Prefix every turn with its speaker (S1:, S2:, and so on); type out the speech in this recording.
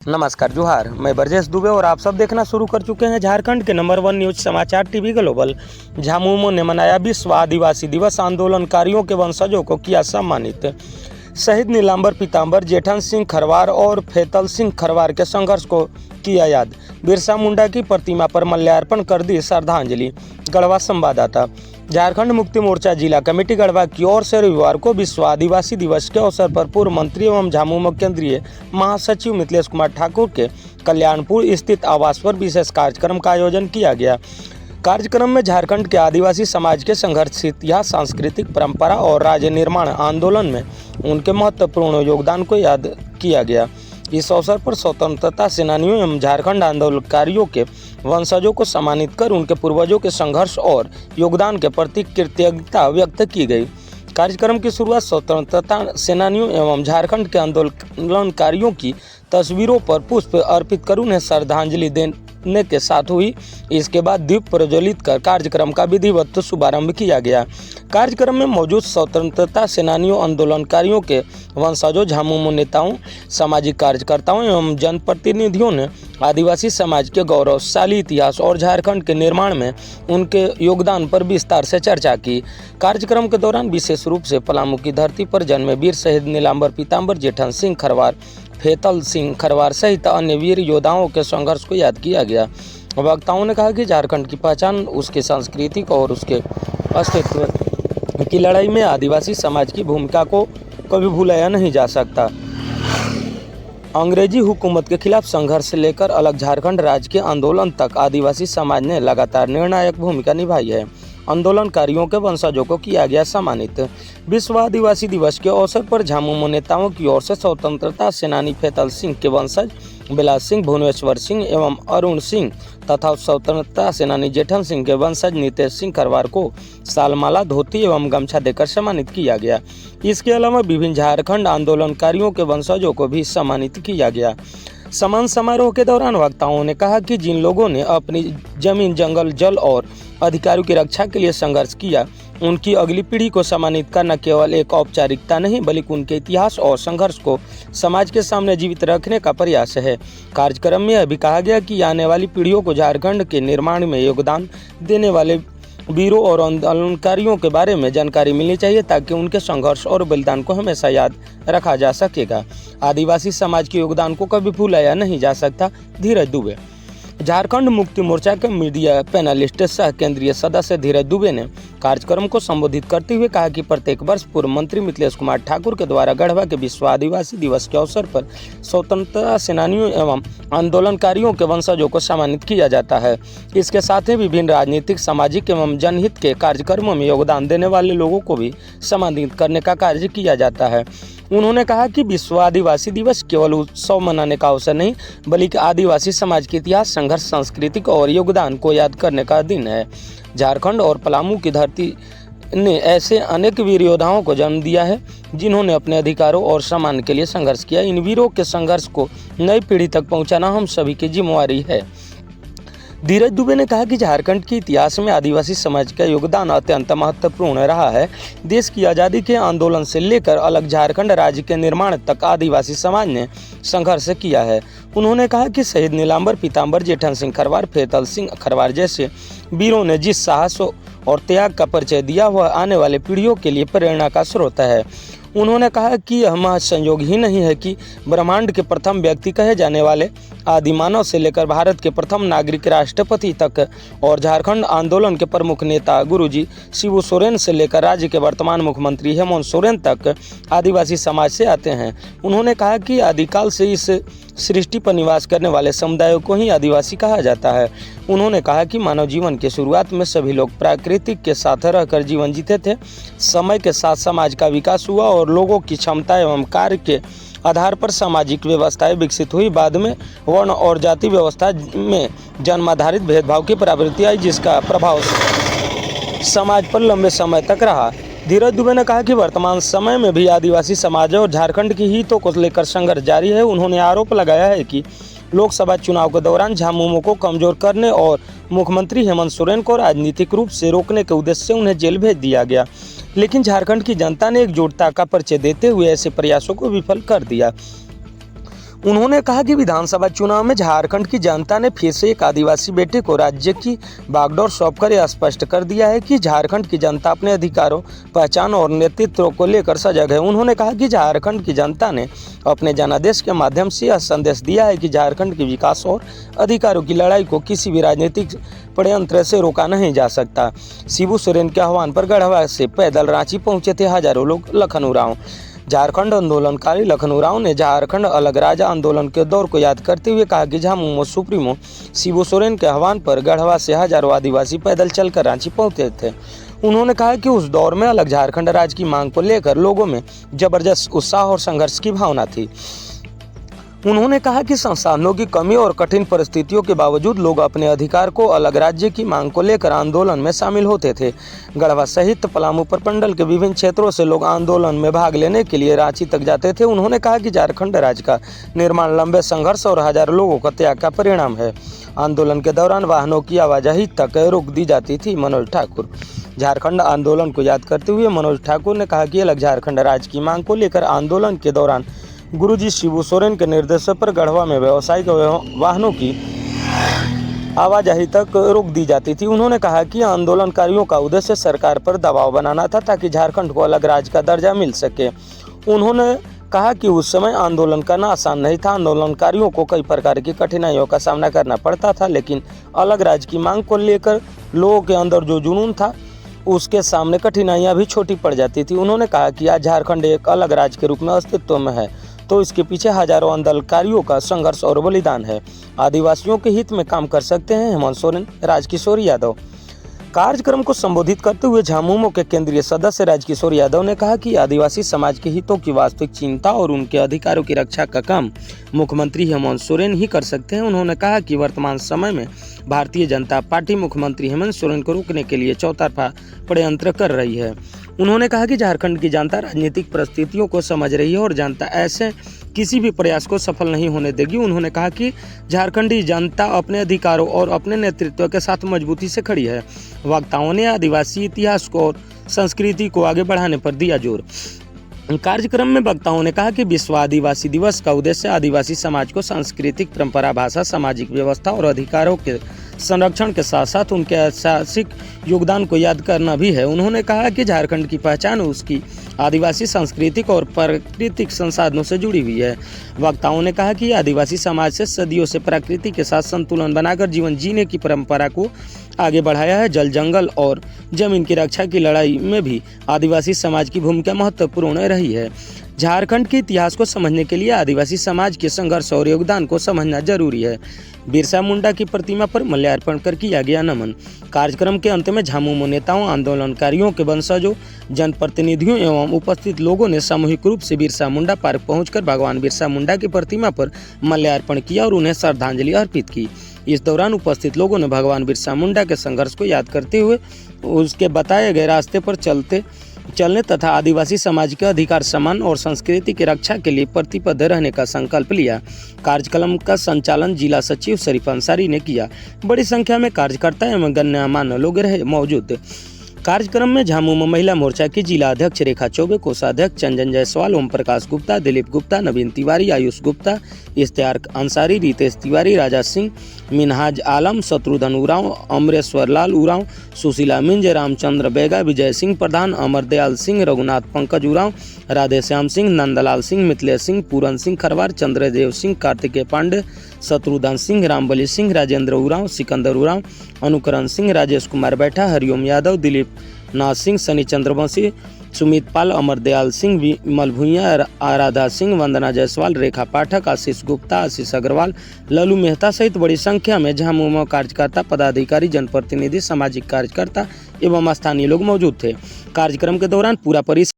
S1: नमस्कार जोहार, मैं ब्रजेश दुबे और आप सब देखना शुरू कर चुके हैं झारखंड के नंबर 1 न्यूज समाचार टीवी ग्लोबल। झामुमो ने मनाया विश्व आदिवासी दिवस, आंदोलनकारियों के वंशजों को किया सम्मानित। शहीद नीलांबर पीताम्बर, जेठन सिंह खरवार और फेतल सिंह खरवार के संघर्ष को किया याद। बिरसा मुंडा की प्रतिमा पर माल्यार्पण कर दी श्रद्धांजलि। गढ़वा संवाददाता। झारखंड मुक्ति मोर्चा जिला कमेटी गढ़वा की ओर से रविवार को विश्व आदिवासी दिवस के अवसर पर पूर्व मंत्री एवं झामुमो केंद्रीय महासचिव मिथिलेश कुमार ठाकुर के कल्याणपुर स्थित आवास पर विशेष कार्यक्रम का आयोजन किया गया। कार्यक्रम में झारखंड के आदिवासी समाज के संघर्ष इतिहास, सांस्कृतिक परंपरा और राज्य निर्माण आंदोलन में उनके महत्वपूर्ण योगदान को याद किया गया। इस अवसर पर स्वतंत्रता सेनानियों एवं झारखंड आंदोलनकारियों के वंशजों को सम्मानित कर उनके पूर्वजों के संघर्ष और योगदान के प्रति कृतज्ञता व्यक्त की गई। कार्यक्रम की शुरुआत स्वतंत्रता सेनानियों एवं झारखंड के आंदोलनकारियों की तस्वीरों पर पुष्प अर्पित कर उन्हें श्रद्धांजलि देने के साथ हुई। इसके बाद दीप प्रज्वलित कर कार्यक्रम का विधिवत शुभारंभ किया गया। कार्यक्रम में मौजूद स्वतंत्रता सेनानियों, आंदोलनकारियों के वंशजों, झामुमो नेताओं, सामाजिक कार्यकर्ताओं एवं जनप्रतिनिधियों ने आदिवासी समाज के गौरवशाली इतिहास और झारखंड के निर्माण में उनके योगदान पर विस्तार से चर्चा की। कार्यक्रम के दौरान विशेष रूप से पलामू की धरती पर जन्मे वीर शहीद नीलांबर पीताम्बर, जेठन सिंह खरवार, फेतल सिंह खरवार सहित अन्य वीर योद्धाओं के संघर्ष को याद किया गया। वक्ताओं ने कहा कि झारखंड की पहचान उसके सांस्कृतिक और उसके अस्तित्व की लड़ाई में आदिवासी समाज की भूमिका को कभी भुलाया नहीं जा सकता। अंग्रेजी हुकूमत के खिलाफ संघर्ष से लेकर अलग झारखंड राज्य के आंदोलन तक आदिवासी समाज ने लगातार निर्णायक भूमिका निभाई है। आंदोलनकारियों के वंशजों को किया गया सम्मानित। विश्व आदिवासी दिवस के अवसर पर झामुमो नेताओं की ओर से स्वतंत्रता सेनानी फेतल सिंह के वंशज बिलास सिंह, भुवनेश्वर सिंह एवं अरुण सिंह तथा स्वतंत्रता सेनानी जेठन सिंह के वंशज नितेश सिंह खरवार को सालमाला, धोती एवं गमछा देकर सम्मानित किया गया। इसके अलावा विभिन्न झारखंड आंदोलनकारियों के वंशजों को भी सम्मानित किया गया। सम्मान समारोह के दौरान वक्ताओं ने कहा कि जिन लोगों ने अपनी जमीन, जंगल, जल और अधिकारों की रक्षा के लिए संघर्ष किया, उनकी अगली पीढ़ी को सम्मानित करना केवल एक औपचारिकता नहीं बल्कि उनके इतिहास और संघर्ष को समाज के सामने जीवित रखने का प्रयास है। कार्यक्रम में यह भी कहा गया कि आने वाली पीढ़ियों को झारखंड के निर्माण में योगदान देने वाले वीरों और आंदोलनकारियों के बारे में जानकारी मिलनी चाहिए ताकि उनके संघर्ष और बलिदान को हमेशा याद रखा जा सकेगा। आदिवासी समाज के योगदान को कभी भुलाया नहीं जा सकता। धीरज दुबे। झारखंड मुक्ति मोर्चा के मीडिया पैनलिस्ट सह केंद्रीय सदस्य धीरज दुबे ने कार्यक्रम को संबोधित करते हुए कहा कि प्रत्येक वर्ष पूर्व मंत्री मिथिलेश कुमार ठाकुर के द्वारा गढ़वा के विश्व आदिवासी दिवस के अवसर पर स्वतंत्रता सेनानियों एवं आंदोलनकारियों के वंशजों को सम्मानित किया जाता है। इसके साथ ही विभिन्न राजनीतिक, सामाजिक एवं जनहित के कार्यक्रमों में योगदान देने वाले लोगों को भी सम्मानित करने का कार्य किया जाता है। उन्होंने कहा कि विश्व आदिवासी दिवस केवल उत्सव मनाने का अवसर नहीं बल्कि आदिवासी समाज के इतिहास, संघर्ष, सांस्कृतिक और योगदान को याद करने का दिन है। झारखंड और पलामू की धरती ने ऐसे अनेक वीर योद्धाओं को जन्म दिया है जिन्होंने अपने अधिकारों और सम्मान के लिए संघर्ष किया। इन वीरों के संघर्ष को नई पीढ़ी तक पहुंचाना हम सभी की जिम्मेवारी है। धीरज दुबे ने कहा कि झारखंड के इतिहास में आदिवासी समाज का योगदान अत्यंत महत्वपूर्ण रहा है। देश की आज़ादी के आंदोलन से लेकर अलग झारखंड राज्य के निर्माण तक आदिवासी समाज ने संघर्ष किया है। उन्होंने कहा कि शहीद नीलांबर पीताम्बर, जेठन सिंह खरवार, फेतल सिंह खरवार जैसे वीरों ने जिस साहस और त्याग का परिचय दिया वह आने वाले पीढ़ियों के लिए प्रेरणा का स्रोत है। उन्होंने कहा कि यह महज संयोग ही नहीं है कि ब्रह्मांड के प्रथम व्यक्ति कहे जाने वाले आदिमानव से लेकर भारत के प्रथम नागरिक राष्ट्रपति तक और झारखंड आंदोलन के प्रमुख नेता गुरुजी शिबू सोरेन से लेकर राज्य के वर्तमान मुख्यमंत्री हेमंत सोरेन तक आदिवासी समाज से आते हैं। उन्होंने कहा कि आदिकाल से इस सृष्टि पर निवास करने वाले समुदायों को ही आदिवासी कहा जाता है। उन्होंने कहा कि मानव जीवन की शुरुआत में सभी लोग प्रकृति के साथ रहकर जीवन जीते थे। समय के साथ समाज का विकास हुआ और लोगों की क्षमता एवं कार्य के आधार पर सामाजिक व्यवस्थाएं विकसित हुई। बाद में वर्ण और जाति व्यवस्था में जन्माधारित भेदभाव की प्रवृत्ति आई जिसका प्रभाव समाज पर लंबे समय तक रहा। धीरज दुबे ने कहा कि वर्तमान समय में भी आदिवासी समाज और झारखंड की हितों को लेकर संघर्ष जारी है। उन्होंने आरोप लगाया है कि लोकसभा चुनाव के दौरान झामुमो को कमजोर करने और मुख्यमंत्री हेमंत सोरेन को राजनीतिक रूप से रोकने के उद्देश्य से उन्हें जेल भेज दिया गया, लेकिन झारखंड की जनता ने एकजुटता का परिचय देते हुए ऐसे प्रयासों को विफल कर दिया। उन्होंने कहा कि विधानसभा चुनाव में झारखंड की जनता ने फिर से एक आदिवासी बेटे को राज्य की बागडोर सौंपकर यह स्पष्ट कर दिया है कि झारखंड की जनता अपने अधिकारों, पहचान और नेतृत्व को लेकर सजग है। उन्होंने कहा कि झारखंड की जनता ने अपने जनादेश के माध्यम से यह संदेश दिया है कि झारखंड के विकास और अधिकारों की लड़ाई को किसी भी राजनीतिक षड्यंत्र से रोका नहीं जा सकता। शिबू सोरेन के आह्वान पर गढ़वा से पैदल रांची पहुंचे थे हजारों लोग। लखन उरांव। झारखंड आंदोलनकारी लखन उरांव ने झारखंड अलग राज्य आंदोलन के दौर को याद करते हुए कहा कि झामुमो सुप्रीमो शिबू सोरेन के आह्वान पर गढ़वा से हजारों आदिवासी पैदल चलकर रांची पहुंचे थे। उन्होंने कहा कि उस दौर में अलग झारखंड राज्य की मांग को लेकर लोगों में जबरदस्त उत्साह और संघर्ष की भावना थी। उन्होंने कहा कि संसाधनों की कमी और कठिन परिस्थितियों के बावजूद लोग अपने अधिकार को अलग राज्य की मांग को लेकर आंदोलन में शामिल होते थे। गढ़वा सहित पलामू प्रमंडल के विभिन्न क्षेत्रों से लोग आंदोलन में भाग लेने के लिए रांची तक जाते थे। उन्होंने कहा कि झारखंड राज्य का निर्माण लंबे संघर्ष और हजारों लोगों का त्याग का परिणाम है। आंदोलन के दौरान वाहनों की आवाजाही तक रोक दी जाती थी। मनोज ठाकुर। झारखंड आंदोलन को याद करते हुए मनोज ठाकुर ने कहा कि अलग झारखंड राज्य की मांग को लेकर आंदोलन के दौरान गुरुजी शिबू सोरेन के निर्देश पर गढ़वा में व्यावसायिक वाहनों की आवाजाही तक रोक दी जाती थी। उन्होंने कहा कि आंदोलनकारियों का उद्देश्य सरकार पर दबाव बनाना था ताकि झारखंड को अलग राज्य का दर्जा मिल सके। उन्होंने कहा कि उस समय आंदोलन करना आसान नहीं था। आंदोलनकारियों को कई प्रकार की कठिनाइयों का सामना करना पड़ता था, लेकिन अलग राज्य की मांग को लेकर लोगों के अंदर जो जुनून था उसके सामने कठिनाइयां भी छोटी पड़ जाती थी। उन्होंने कहा कि आज झारखंड एक अलग राज्य के रूप में अस्तित्व में है तो इसके पीछे हजारों आंदोलनकारियों का संघर्ष और बलिदान है। आदिवासियों के हित में काम कर सकते हैं हेमंत सोरेन। राजकिशोर यादव। कार्यक्रम को संबोधित करते हुए झामुमो के केंद्रीय सदस्य राजकिशोर यादव ने कहा कि आदिवासी समाज के हितों की वास्तविक चिंता और उनके अधिकारों की रक्षा का काम मुख्यमंत्री हेमंत सोरेन ही कर सकते हैं। उन्होंने कहा कि वर्तमान समय में भारतीय जनता पार्टी मुख्यमंत्री हेमंत सोरेन को रोकने के लिए चौतरफा षड्यंत्र कर रही है। उन्होंने कहा कि झारखंड की जनता राजनीतिक परिस्थितियों को समझ रही है और जनता ऐसे किसी भी प्रयास को सफल नहीं होने देगी। उन्होंने कहा कि झारखंडी जनता अपने अधिकारों और अपने नेतृत्व के साथ मजबूती से खड़ी है। वक्ताओं ने आदिवासी इतिहास को और संस्कृति को आगे बढ़ाने पर दिया जोर। कार्यक्रम में वक्ताओं ने कहा कि विश्व आदिवासी दिवस का उद्देश्य आदिवासी समाज को सांस्कृतिक परंपरा, भाषा, सामाजिक व्यवस्था और अधिकारों के संरक्षण के साथ साथ उनके ऐतिहासिक योगदान को याद करना भी है। उन्होंने कहा कि झारखंड की पहचान उसकी आदिवासी सांस्कृतिक और प्राकृतिक संसाधनों से जुड़ी हुई है। वक्ताओं ने कहा कि आदिवासी समाज से सदियों से प्रकृति के साथ संतुलन बनाकर जीवन जीने की परंपरा को आगे बढ़ाया है। जल, जंगल और जमीन की रक्षा की लड़ाई में भी आदिवासी समाज की भूमिका महत्वपूर्ण रही है। झारखंड के इतिहास को समझने के लिए आदिवासी समाज के संघर्ष और योगदान को समझना जरूरी है। बिरसा मुंडा की प्रतिमा पर माल्यार्पण कर किया गया नमन। कार्यक्रम के अंत में झामुमो नेताओं, आंदोलनकारियों के वंशजों, जनप्रतिनिधियों एवं उपस्थित लोगों ने सामूहिक रूप से बिरसा मुंडा पार्क पहुंचकर भगवान बिरसा मुंडा की प्रतिमा पर माल्यार्पण किया और उन्हें श्रद्धांजलि अर्पित की। इस दौरान उपस्थित लोगों ने भगवान बिरसा मुंडा के संघर्ष को याद करते हुए उसके बताए गए रास्ते पर चलने तथा आदिवासी समाज के अधिकार, सम्मान और संस्कृति की रक्षा के लिए प्रतिबद्ध रहने का संकल्प लिया। कार्यक्रम का संचालन जिला सचिव शरीफ अंसारी ने किया। बड़ी संख्या में कार्यकर्ता एवं गण्यमान्य लोग रहे मौजूद। कार्यक्रम में झामुमो महिला मोर्चा की जिला अध्यक्ष रेखा चौबे, कोषाध्यक्ष चंदन जायसवाल, ओम प्रकाश गुप्ता, दिलीप गुप्ता, नवीन तिवारी, आयुष गुप्ता, इश्तियार अंसारी, रितेश तिवारी, राजा सिंह, मिनहाज आलम, शत्रुघ्न उरांव, अमरेश्वर लाल उरांव, सुशीला मिंज, रामचंद्र बेगा, विजय सिंह प्रधान, अमरदयाल सिंह, रघुनाथ पंकज उरांव, राधेश्याम सिंह, नंदलाल सिंह, मिथिलेश सिंह, पूरन सिंह खरवार, चंद्रदेव सिंह, कार्तिकेय पांडे, शत्रुघ्न सिंह, रामबली सिंह, राजेंद्र उरांव, सिकंदर उरांव, अनुकरण सिंह, राजेश कुमार बैठा, हरिओम यादव, दिलीप नाथ सिंह, सनी चंद्रवंशी, सुमित पाल, अमरदयाल सिंह, विमल भुइया, आराधा सिंह, वंदना जायसवाल, रेखा पाठक, आशीष गुप्ता, आशीष अग्रवाल, लल्लू मेहता सहित बड़ी संख्या में झामुमो कार्यकर्ता, पदाधिकारी, जनप्रतिनिधि, सामाजिक कार्यकर्ता एवं स्थानीय लोग मौजूद थे। कार्यक्रम के दौरान पूरा परिसर